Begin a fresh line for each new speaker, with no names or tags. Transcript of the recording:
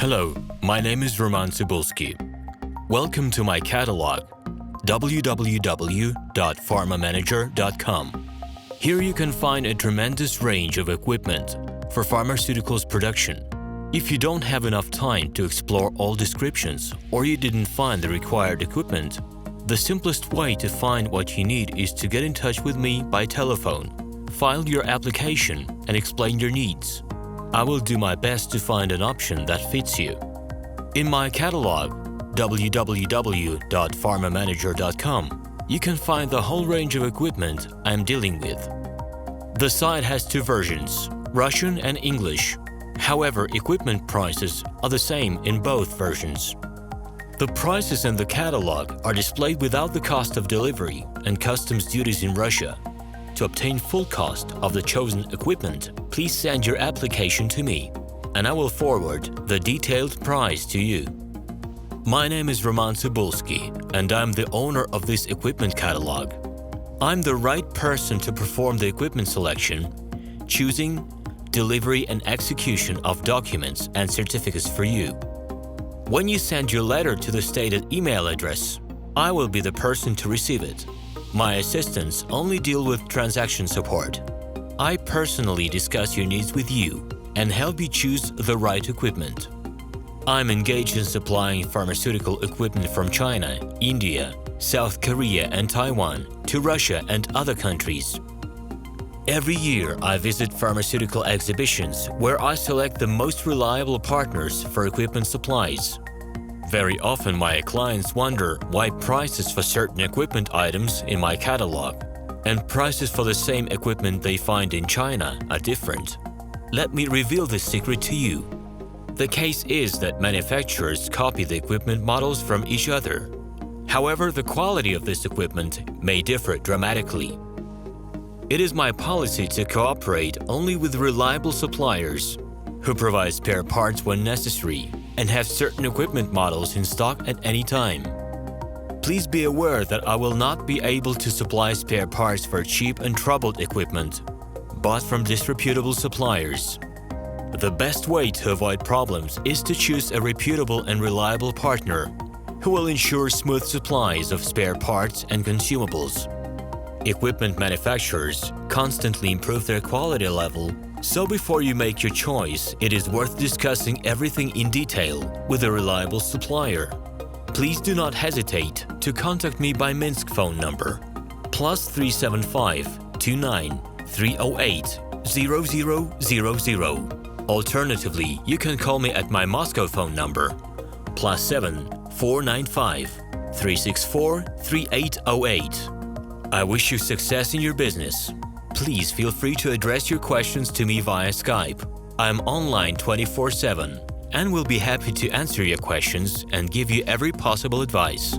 Hello, my name is RomanTsibulsky. Welcome to my catalog, www.pharmamanager.com. Here you can find a tremendous range of equipment for pharmaceuticals production. If you don't have enough time to explore all descriptions or you didn't find the required equipment, the simplest way to find what you need is to get in touch with me by telephone, file your application, and explain your needs. I will do my best to find an option that fits you. In my catalog, www.pharmamanager.com, you can find the whole range of equipment I am dealing with. The site has two versions, Russian and English. However, equipment prices are the same in both versions. The prices in the catalog are displayed without the cost of delivery and customs duties in Russia. To obtain full cost of the chosen equipment, please send your application to me, and I will forward the detailed price to you. My name is RomanTsibulsky, and I'm the owner of this equipment catalog. I'm the right person to perform the equipment selection, choosing, delivery and execution of documents and certificates for you. When you send your letter to the stated email address, I will be the person to receive it. My assistants only deal with transaction support. I personally discuss your needs with you and help you choose the right equipment. I'm engaged in supplying pharmaceutical equipment from China, India, South Korea and Taiwan to Russia and other countries. Every year, I visit pharmaceutical exhibitions where I select the most reliable partners for equipment supplies. Very often, my clients wonder why prices for certain equipment items in my catalog and prices for the same equipment they find in China are different. Let me reveal this secret to you. The case is that manufacturers copy the equipment models from each other. However, the quality of this equipment may differ dramatically. It is my policy to cooperate only with reliable suppliers who provide spare parts when necessary and have certain equipment models in stock at any time. Please be aware that I will not be able to supply spare parts for cheap and troubled equipment bought from disreputable suppliers. The best way to avoid problems is to choose a reputable and reliable partner who will ensure smooth supplies of spare parts and consumables. Equipment manufacturers constantly improve their quality level, so before you make your choice, it is worth discussing everything in detail with a reliable supplier. Please do not hesitate to contact me by Minsk phone number +375 29 308 0000. Alternatively, you can call me at my Moscow phone number +7 495 364 3808. I wish you success in your business. Please feel free to address your questions to me via Skype. I'm online 24/7 and will be happy to answer your questions and give you every possible advice.